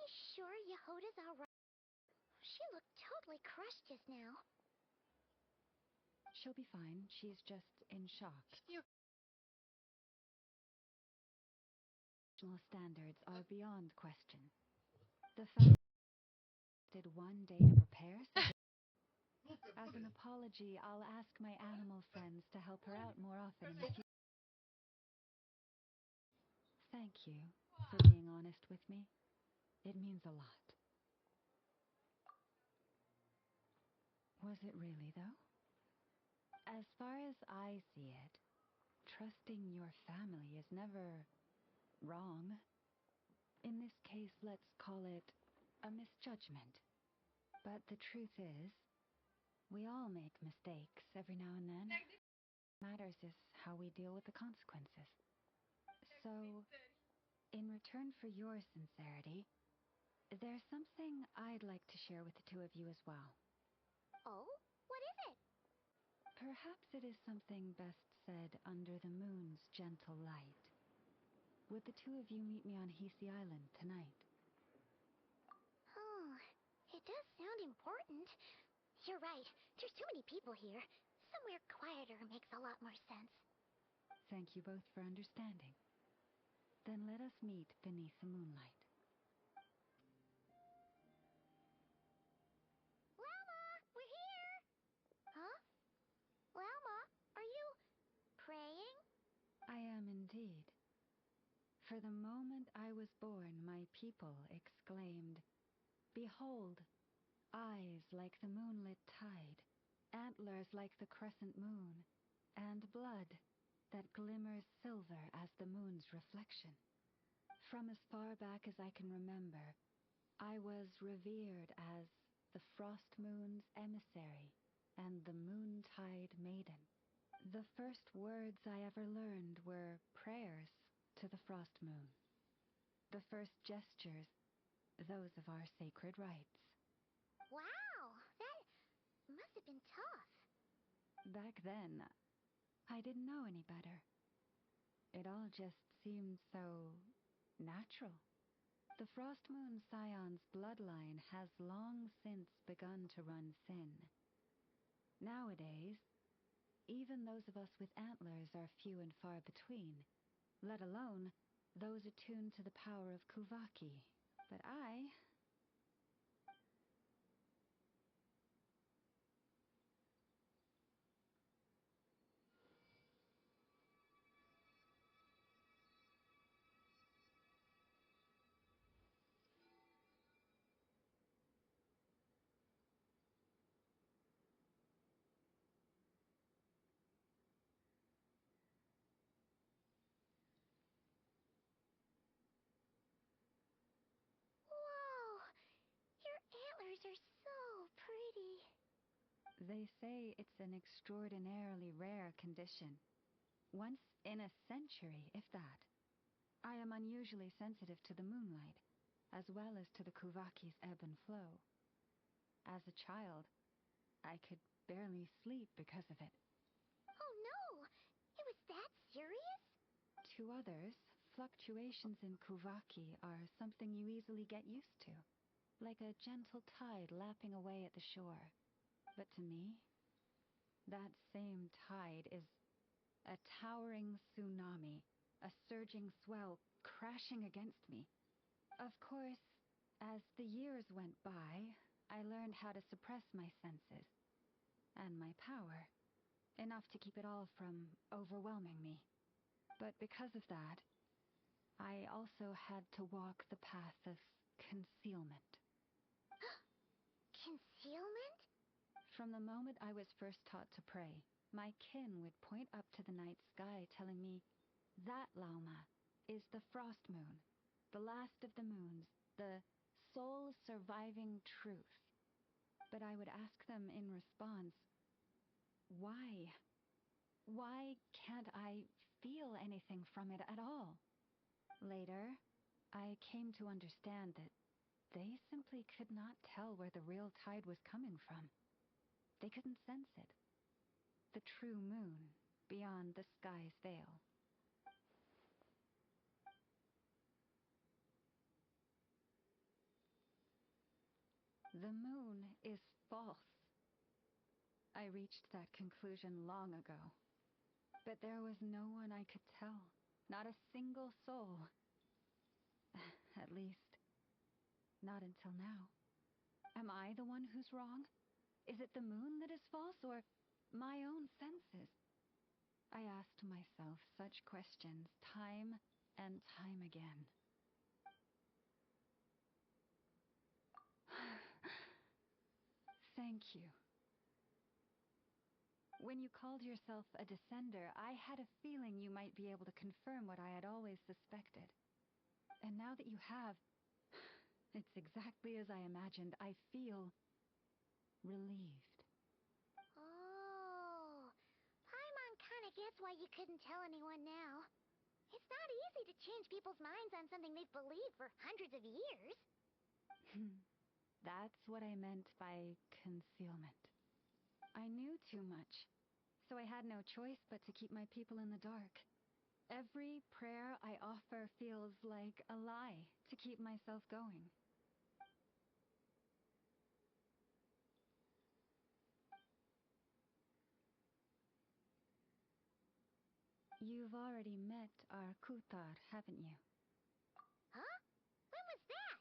sure Jahoda's alright? She looked totally crushed just now. She'll be fine. She's just in shock. National standards are beyond question. The fact did one day to prepare. As an apology, I'll ask my animal friends to help her out more often in the future. Thank you for being honest with me. It means a lot. Was it really, though? As far as I see it, trusting your family is never wrong. In this case, let's call it a misjudgment. But the truth is, we all make mistakes every now and then. What matters is how we deal with the consequences. So, in return for your sincerity, there's something I'd like to share with the two of you as well. Oh? What is it? Perhaps it is something best said under the moon's gentle light. Would the two of you meet me on Hisi Island tonight? Oh, it does sound important. You're right. There's too many people here. Somewhere quieter makes a lot more sense. Thank you both for understanding. Then let us meet beneath the moonlight. Lauma, we're here! Huh? Lauma, are you praying? I am indeed. For the moment I was born, my people exclaimed, "Behold, eyes like the moonlit tide, antlers like the crescent moon, and blood that glimmers silver as the moon's reflection." From as far back as I can remember, I was revered as the frost moon's emissary and the moontide maiden. The first words I ever learned were prayers to the frost moon. The first gestures, those of our sacred rites. Wow, that must have been tough. Back then, I didn't know any better. It all just seemed so natural. The Frost Moon Scion's bloodline has long since begun to run thin. Nowadays, even those of us with antlers are few and far between, let alone those attuned to the power of Kuvaki. But I... Whoa, your antlers are so pretty. They say it's an extraordinarily rare condition. Once in a century, if that. I am unusually sensitive to the moonlight, as well as to the Kuvaki's ebb and flow. As a child, I could barely sleep because of it. Oh no, it was that serious? To others, fluctuations in Kuvaki are something you easily get used to, like a gentle tide lapping away at the shore. But to me, that same tide is a towering tsunami, a surging swell crashing against me. Of course, as the years went by, I learned how to suppress my senses and my power, enough to keep it all from overwhelming me. But because of that, I also had to walk the path of concealment. Concealment? From the moment I was first taught to pray, my kin would point up to the night sky telling me, "That, Lauma, is the frost moon, the last of the moons, the sole surviving truth." But I would ask them in response, why? Why can't I feel anything from it at all? Later, I came to understand that they simply could not tell where the real tide was coming from. They couldn't sense it. The true moon beyond the sky's veil. The moon is false. I reached that conclusion long ago. But there was no one I could tell. Not a single soul. At least, not until now. Am I the one who's wrong? Is it the moon that is false, or my own senses? I asked myself such questions time and time again. Thank you. When you called yourself a descender, I had a feeling you might be able to confirm what I had always suspected. And now that you have, it's exactly as I imagined. I feel relieved. Oh, Paimon kinda gets why you couldn't tell anyone now. It's not easy to change people's minds on something they've believed for hundreds of years. That's what I meant by concealment. I knew too much, so I had no choice but to keep my people in the dark. Every prayer I offer feels like a lie to keep myself going. You've already met our Kutar, haven't you? Huh? When was that?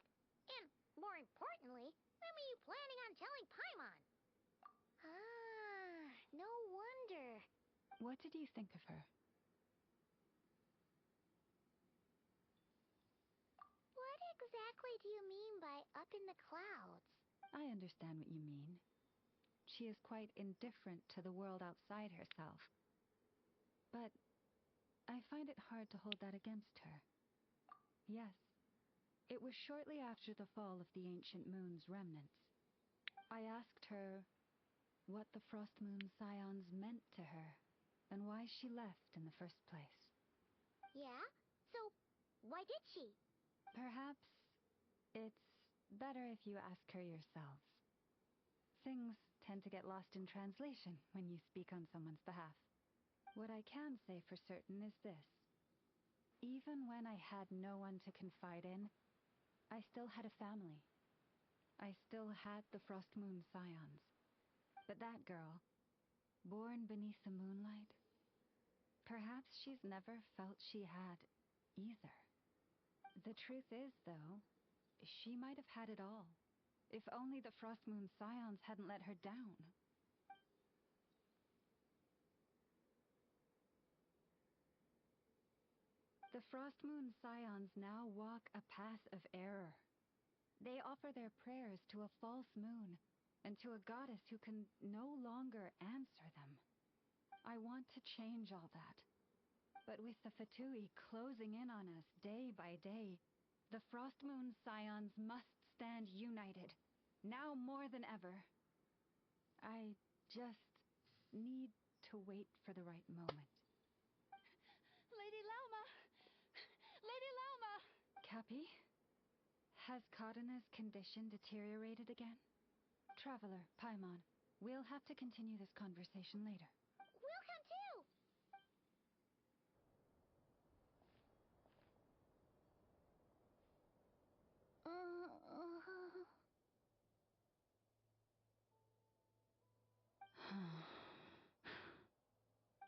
And, more importantly, when were you planning on telling Paimon? Ah, no wonder. What did you think of her? What exactly do you mean by up in the clouds? I understand what you mean. She is quite indifferent to the world outside herself. But I find it hard to hold that against her. Yes, it was shortly after the fall of the ancient moon's remnants. I asked her what the Frost Moon Scions meant to her, and why she left in the first place. Yeah? So, why did she? Perhaps it's better if you ask her yourselves. Things tend to get lost in translation when you speak on someone's behalf. What I can say for certain is this. Even when I had no one to confide in, I still had a family. I still had the Frost Moon Scions. But that girl, born beneath the moonlight, perhaps she's never felt she had either. The truth is, though, she might have had it all, if only the Frost Moon Scions hadn't let her down. The Frost Moon Scions now walk a path of error. They offer their prayers to a false moon, and to a goddess who can no longer answer them. I want to change all that. But with the Fatui closing in on us day by day, the Frost Moon Scions must stand united, now more than ever. I just need to wait for the right moment. Lady Lauma! Lady Lauma! Cappy? Has Cardina's condition deteriorated again? Traveler, Paimon, we'll have to continue this conversation later. We'll come too!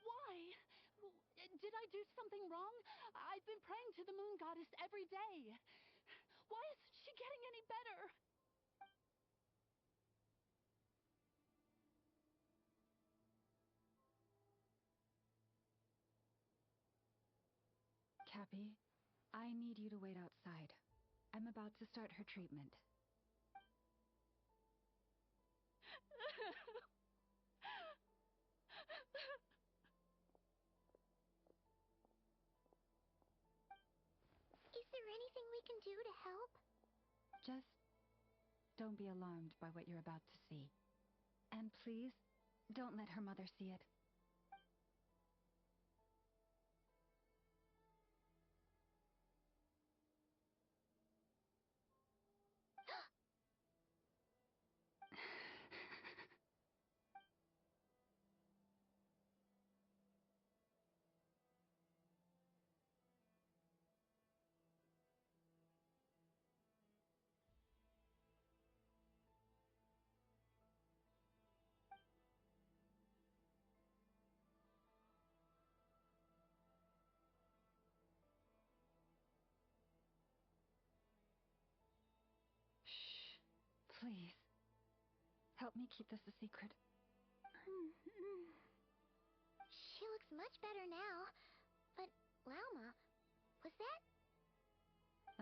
Why? Did I do something wrong? I've been praying to the moon goddess every day. Why isn't she getting any better? Cappy, I need you to wait outside. I'm about to start her treatment. Is there anything we can do to help? Just don't be alarmed by what you're about to see. And please, don't let her mother see it. Please, help me keep this a secret. She looks much better now. But, Lauma, was that?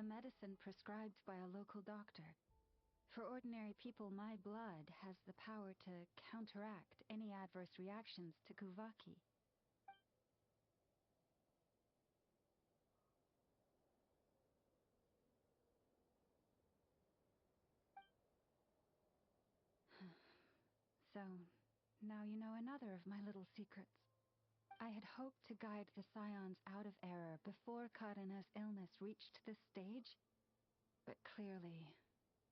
A medicine prescribed by a local doctor. For ordinary people, my blood has the power to counteract any adverse reactions to Kuvaki. So, now you know another of my little secrets. I had hoped to guide the Scions out of error before Karina's illness reached this stage, but clearly,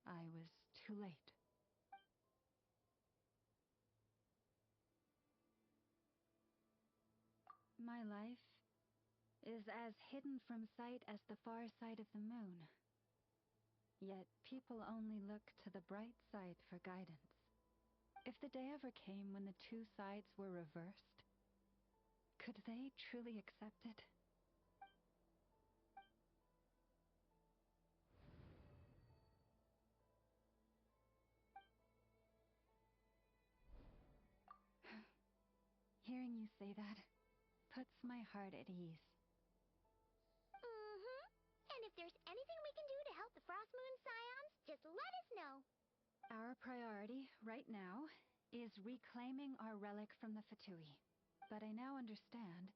I was too late. My life is as hidden from sight as the far side of the moon. Yet people only look to the bright side for guidance. If the day ever came when the two sides were reversed, could they truly accept it? Hearing you say that puts my heart at ease. And if there's anything we can do to help the Frost Moon Scions, just let us know. Our priority, right now, is reclaiming our relic from the Fatui. But I now understand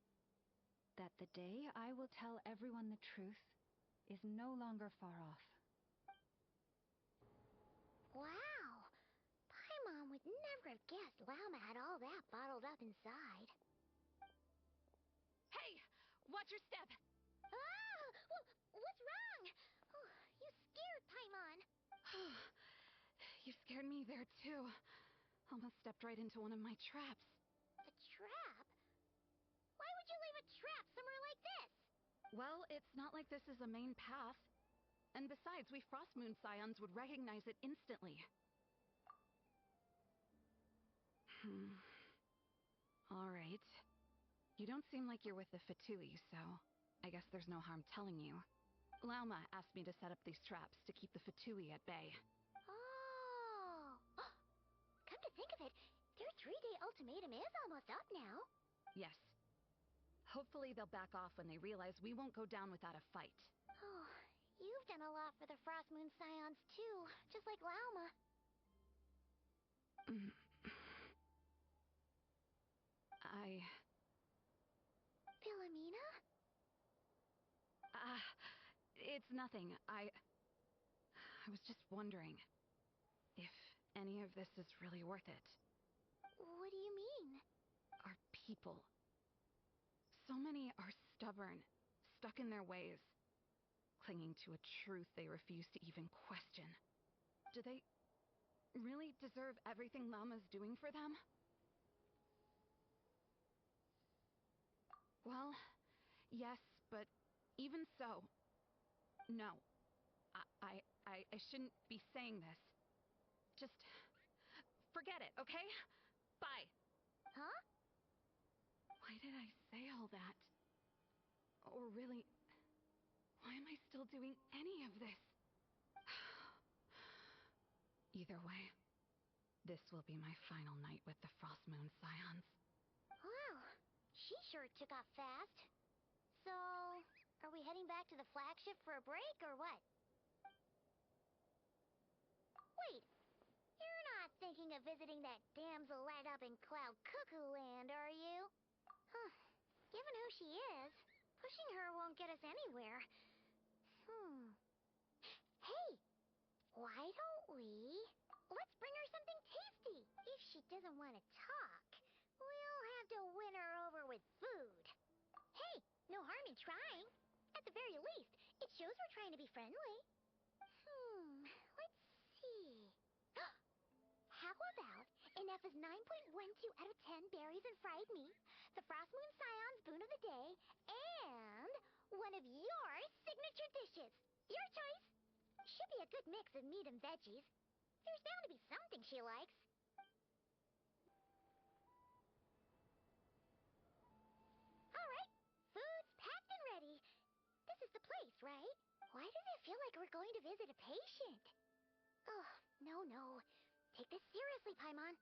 that the day I will tell everyone the truth is no longer far off. Wow! Paimon would never have guessed Lauma had all that bottled up inside. Hey! Watch your step! Ah! What's wrong? Oh, you scared Paimon. You scared me there, too. Almost stepped right into one of my traps. A trap? Why would you leave a trap somewhere like this? Well, it's not like this is a main path. And besides, we Frost Moon Scions would recognize it instantly. Alright. You don't seem like you're with the Fatui, so I guess there's no harm telling you. Lauma asked me to set up these traps to keep the Fatui at bay. Oh! Come to think of it, their 3-day ultimatum is almost up now. Yes. Hopefully they'll back off when they realize we won't go down without a fight. Oh, you've done a lot for the Frost Moon Scions too, just like Lauma. Philomena? It's nothing. I was just wondering if any of this is really worth it. What do you mean? Our people. So many are stubborn, stuck in their ways, clinging to a truth they refuse to even question. Do they really deserve everything Lauma's doing for them? Well, yes, but even so, no. I shouldn't be saying this. Just forget it, okay? Bye. Huh? Why did I say all that? Or really, why am I still doing any of this? Either way, this will be my final night with the Frost Moon Scions. Wow, she sure took off fast. So, are we heading back to the flagship for a break, or what? Wait, you're not thinking of visiting that damsel light up in Cloud Cuckoo Land, are you? Huh, given who she is, pushing her won't get us anywhere. Hey, why don't we... Let's bring her something tasty. If she doesn't want to talk, we'll have to win her over with food. Hey, no harm in trying. At the very least, it shows we're trying to be friendly. Let's see. How about Ineffa's 9.12 out of 10 berries and fried meat, the Frost Moon Scion's boon of the day, and one of your signature dishes. Your choice. Should be a good mix of meat and veggies. There's bound to be something she likes. Alright, food's packed and ready. This is the place, right? Why does it feel like we're going to visit a patient? Ugh, No, no. Take this seriously, Paimon.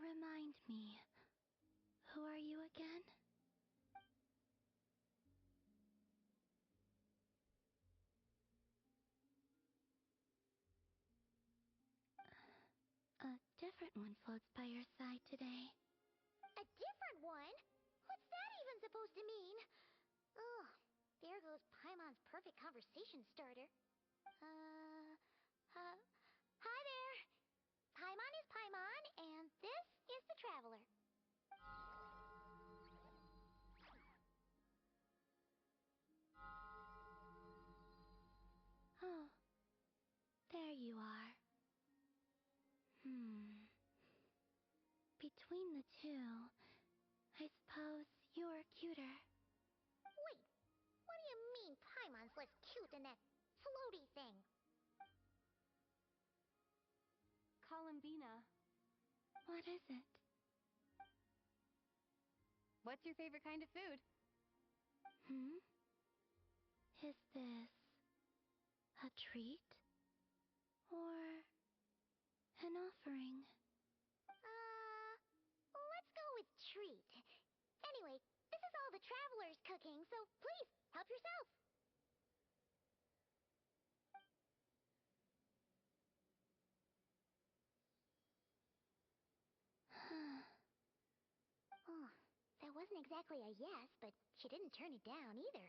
Remind me, who are you again? A different one floats by your side today. A different one? What's that even supposed to mean? Ugh, there goes Paimon's perfect conversation starter. Hi there. Paimon is Paimon, and this is the Traveler. Oh, there you are. Between the two, I suppose you're cuter. Wait, what do you mean Paimon's less cute than that floaty thing? Colombina, What is it? what's your favorite kind of food? Is this a treat? Or an offering? Let's go with treat. Anyway, this is all the Traveler's cooking, so please, help yourself. Oh, that wasn't exactly a yes, but she didn't turn it down either.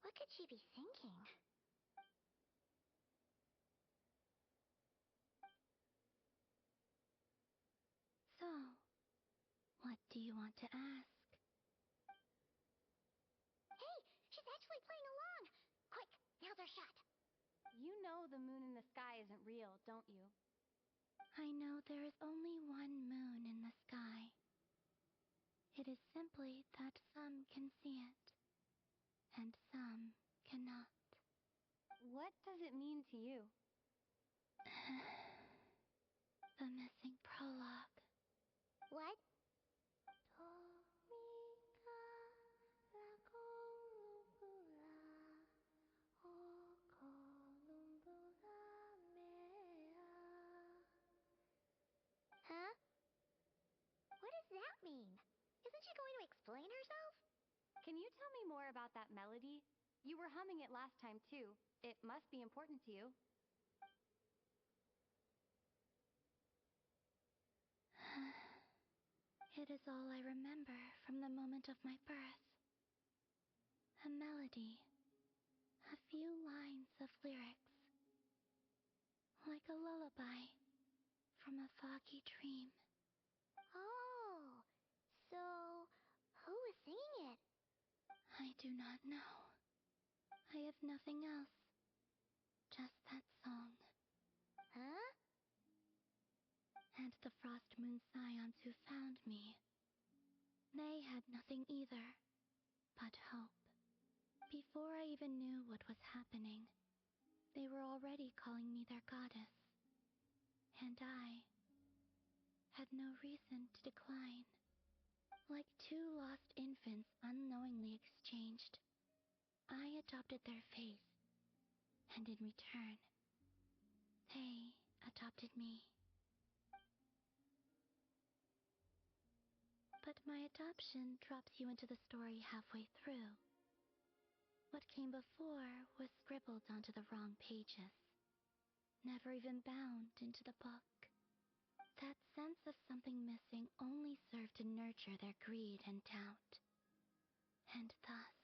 What could she be thinking? So, what do you want to ask? Hey, she's actually playing along! Quick, now's our shot. You know the moon in the sky isn't real, don't you? I know there is only one moon in the sky. It is simply that some can see it, and some cannot. What does it mean to you? The missing prologue. What? Huh? What does that mean? Isn't she going to explain herself? Can you tell me more about that melody? You were humming it last time too. It must be important to you. It is all I remember from the moment of my birth. A melody, a few lines of lyrics, like a lullaby from a foggy dream. Oh, so who was singing it? I do not know. I have nothing else, just that song. Huh? And the Frost Moon Scions who found me, they had nothing either but hope. Before I even knew what was happening, they were already calling me their goddess. And I had no reason to decline. Like two lost infants unknowingly exchanged, I adopted their faith, and in return, they adopted me. But my adoption drops you into the story halfway through. What came before was scribbled onto the wrong pages, never even bound into the book. That sense of something missing only served to nurture their greed and doubt. And thus,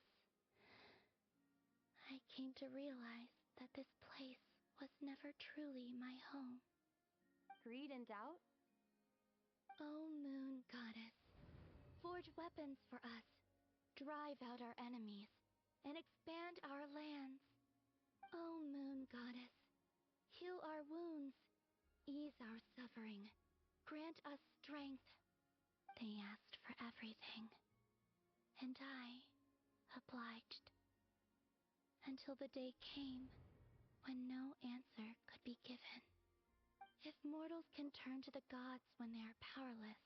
I came to realize that this place was never truly my home. Greed and doubt? O Moon Goddess, forge weapons for us, drive out our enemies, and expand our lands. O Moon Goddess, heal our wounds, ease our suffering, grant us strength. They asked for everything, and I obliged. Until the day came when no answer could be given. If mortals can turn to the gods when they are powerless,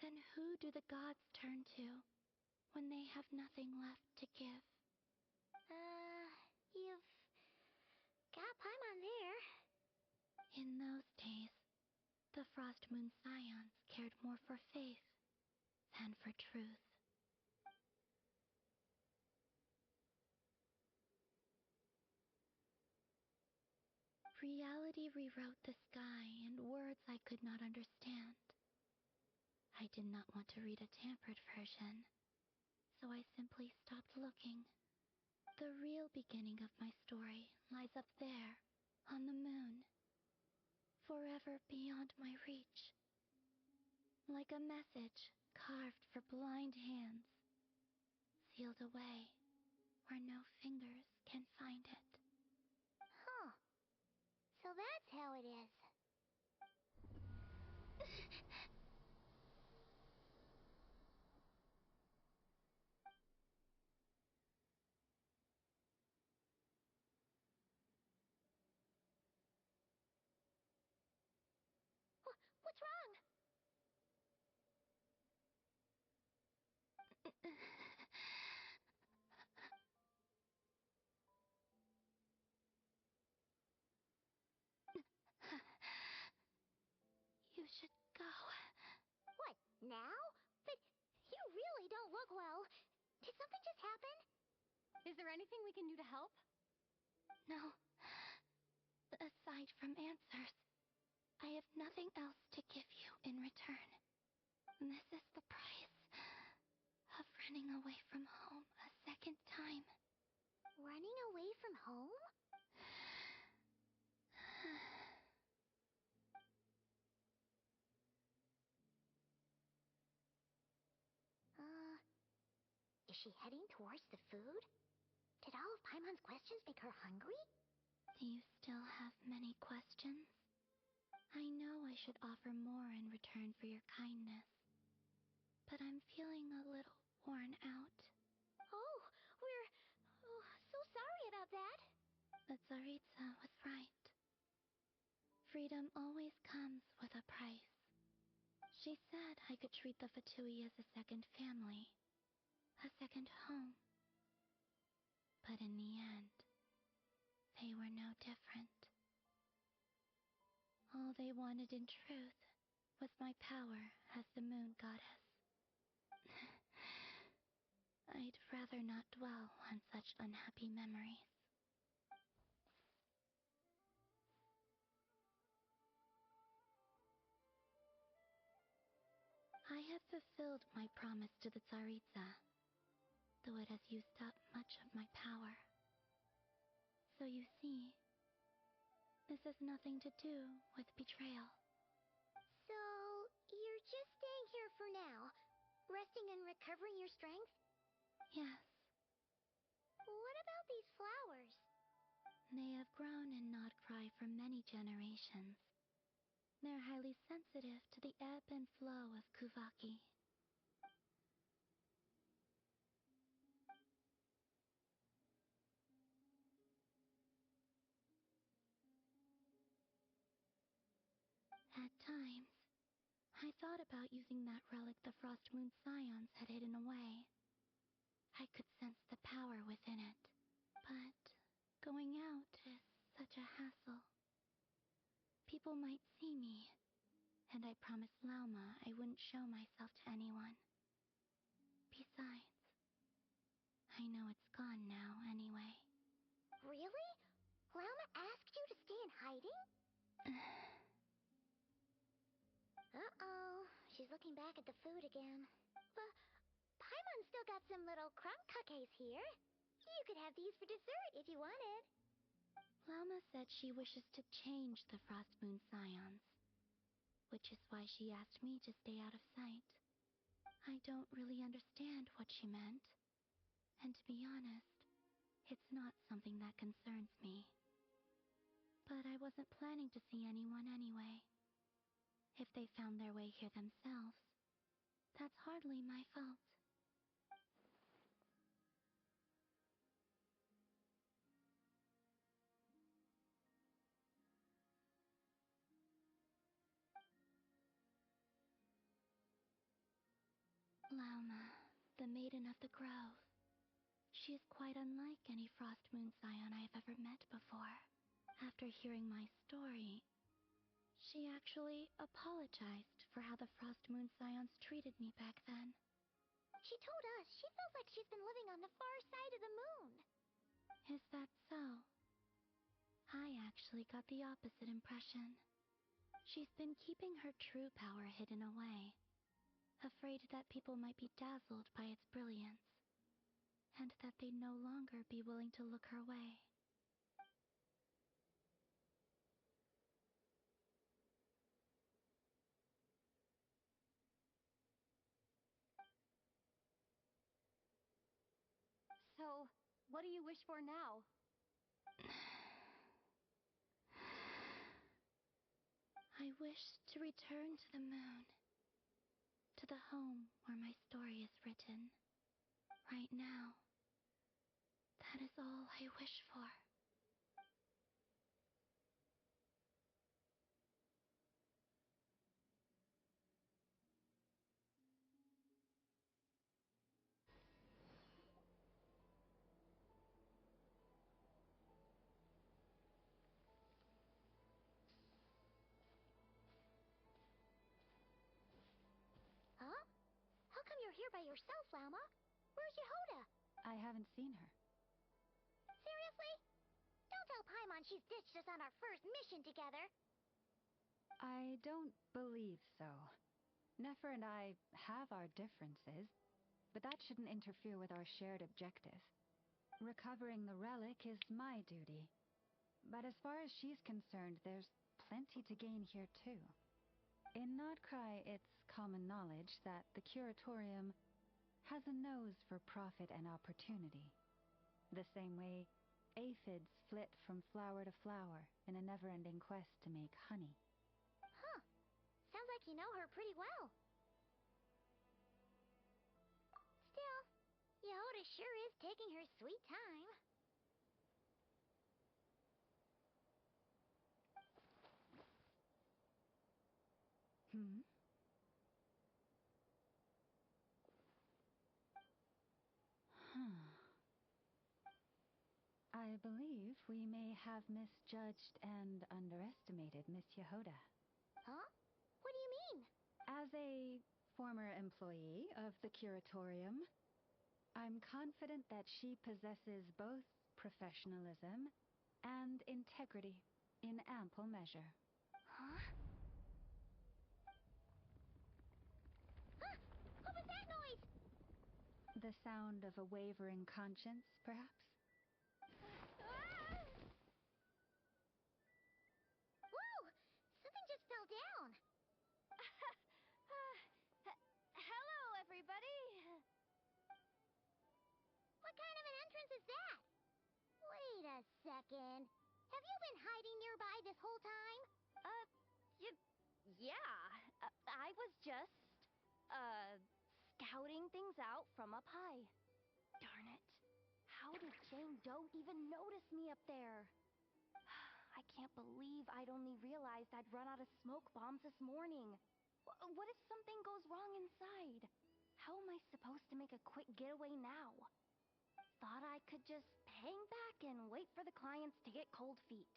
then who do the gods turn to when they have nothing left to give? You've got Paimon there. In those days, the Frost Moon Scions cared more for faith than for truth. Reality rewrote the sky in words I could not understand. I did not want to read a tampered version, so I simply stopped looking. The real beginning of my story lies up there, on the moon, forever beyond my reach. Like a message carved for blind hands, sealed away where no fingers can find it. Huh. So that's how it is. What's wrong? You should go. What, now? But you really don't look well. Did something just happen? Is there anything we can do to help? No. Aside from answers, I have nothing else to give you in return. This is the price of running away from home a second time. Running away from home? Is she heading towards the food? Did all of Paimon's questions make her hungry? Do you still have many questions? I know I should offer more in return for your kindness, but I'm feeling a little worn out. Oh, we're so sorry about that. The Tsaritsa was right. Freedom always comes with a price. She said I could treat the Fatui as a second family, a second home. But in the end, they were no different. All they wanted in truth was my power as the Moon Goddess. I'd rather not dwell on such unhappy memories. I have fulfilled my promise to the Tsaritsa, though it has used up much of my power. So you see, this has nothing to do with betrayal. So, you're just staying here for now, resting and recovering your strength? Yes, What about these flowers? they have grown in Nod Krai for many generations. They're highly sensitive to the ebb and flow of Kuvaki. At times, I thought about using that relic the Frost Moon Scions had hidden away. I could sense the power within it, but going out is such a hassle. People might see me, and I promised Lauma I wouldn't show myself to anyone. Besides, I know it's gone now anyway. Really? Lauma asked you to stay in hiding? Uh-oh, she's looking back at the food again. But Paimon's still got some little crumb cookies here. You could have these for dessert if you wanted. Lauma said she wishes to change the Frost Moon Scions, which is why she asked me to stay out of sight. I don't really understand what she meant, and to be honest, it's not something that concerns me. But I wasn't planning to see anyone anyway. If they found their way here themselves, that's hardly my fault. Lauma, the Maiden of the Grove. She is quite unlike any Frost Moon Scion I have ever met before. After hearing my story, she actually apologized for how the Frost Moon Scions treated me back then. She told us she feels like she's been living on the far side of the moon. Is that so? I actually got the opposite impression. She's been keeping her true power hidden away, afraid that people might be dazzled by its brilliance, and that they'd no longer be willing to look her way. So, what do you wish for now? I wish to return to the moon, to the home where my story is written. Right now, that is all I wish for. Huh? How come you're here by yourself, Lauma? Where's Jahoda? I haven't seen her. Seriously? Don't tell Paimon she's ditched us on our first mission together. I don't believe so. Nefer and I have our differences, but that shouldn't interfere with our shared objective. Recovering the relic is my duty. But as far as she's concerned, there's plenty to gain here too. In Nod Krai, it's common knowledge that the Curatorium has a nose for profit and opportunity. The same way aphids flit from flower to flower in a never-ending quest to make honey. Huh. Sounds like you know her pretty well. Still, Jahoda sure is taking her sweet time. Hmm? Huh. I believe we may have misjudged and underestimated Miss Jahoda. Huh? What do you mean? As a former employee of the Curatorium, I'm confident that she possesses both professionalism and integrity in ample measure. Huh? Huh? What was that noise? The sound of a wavering conscience, perhaps? Ah! Whoa! Something just fell down. Hello, everybody! What kind of an entrance is that? Wait a second. Have you been hiding nearby this whole time? Yeah. I was just, scouting things out from up high. Darn it. How did Jane Doe even notice me up there? I can't believe I'd only realized I'd run out of smoke bombs this morning. What if something goes wrong inside? How am I supposed to make a quick getaway now? Thought I could just hang back and wait for the clients to get cold feet.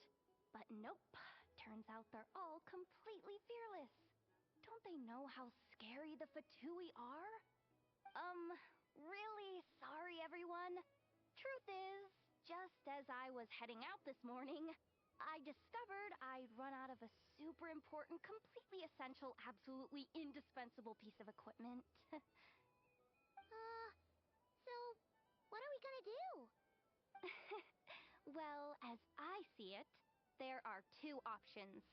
But nope. Turns out they're all completely fearless. Don't they know how scary the Fatui are? Really sorry, everyone. Truth is, just as I was heading out this morning, I discovered I'd run out of a super important, completely essential, absolutely indispensable piece of equipment. So, what are we gonna do? Well, as I see it, there are two options.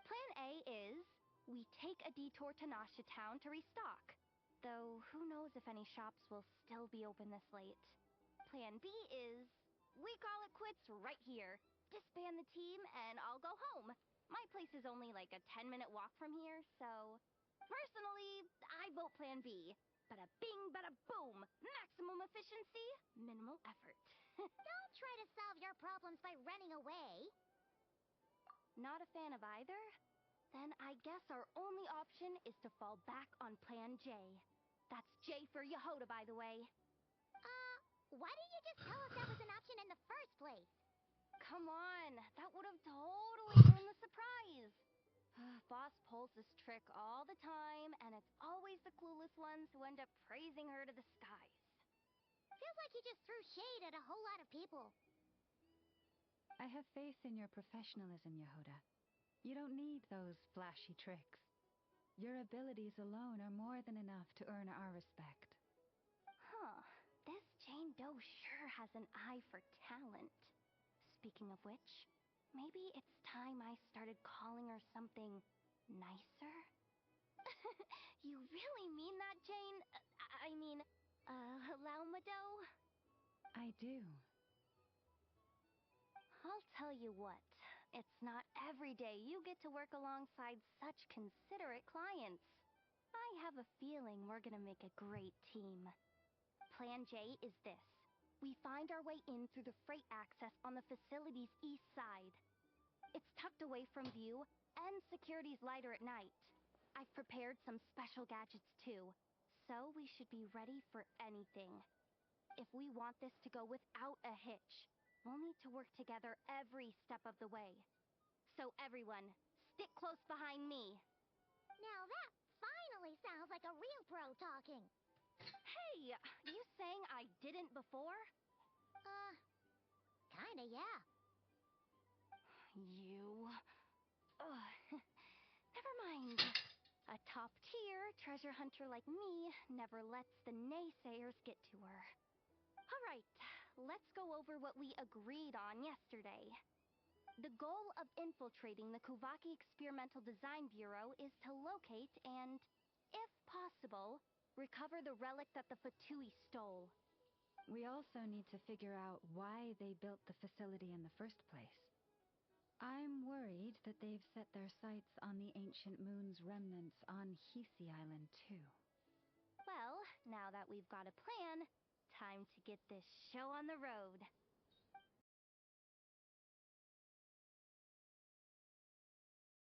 Plan A is we take a detour to Nasha Town to restock. Though who knows if any shops will still be open this late. Plan B is we call it quits right here. Disband the team and I'll go home. My place is only like a 10-minute walk from here, so personally, I vote Plan B. Bada bing, bada boom. Maximum efficiency, minimal effort. Don't try to solve your problems by running away. Not a fan of either? Then I guess our only option is to fall back on Plan J. That's J for Jahoda, by the way. Why didn't you just tell us that was an option in the first place? Come on, that would have totally ruined the surprise. Boss pulls this trick all the time, and it's always the clueless ones who end up praising her to the skies. Feels like you just threw shade at a whole lot of people. I have faith in your professionalism, Jahoda. You don't need those flashy tricks. Your abilities alone are more than enough to earn our respect. Huh. This Jane Doe sure has an eye for talent. Speaking of which, maybe it's time I started calling her something nicer? You really mean that, Jane? Lauma Doe? I do. I'll tell you what, it's not every day you get to work alongside such considerate clients. I have a feeling we're gonna make a great team. Plan J is this. We find our way in through the freight access on the facility's east side. It's tucked away from view, and security's lighter at night. I've prepared some special gadgets too, so we should be ready for anything. If we want this to go without a hitch, we'll need to work together every step of the way. So everyone, stick close behind me. Now that finally sounds like a real pro talking. Hey, you saying I didn't before? Kinda, yeah. You... Ugh. Never mind. A top-tier treasure hunter like me never lets the naysayers get to her. Alright, let's go over what we agreed on yesterday. The goal of infiltrating the Kuvaki Experimental Design Bureau is to locate and, if possible, recover the relic that the Fatui stole. We also need to figure out why they built the facility in the first place. I'm worried that they've set their sights on the ancient moon's remnants on Hisi Island, too. Well, now that we've got a plan, time to get this show on the road.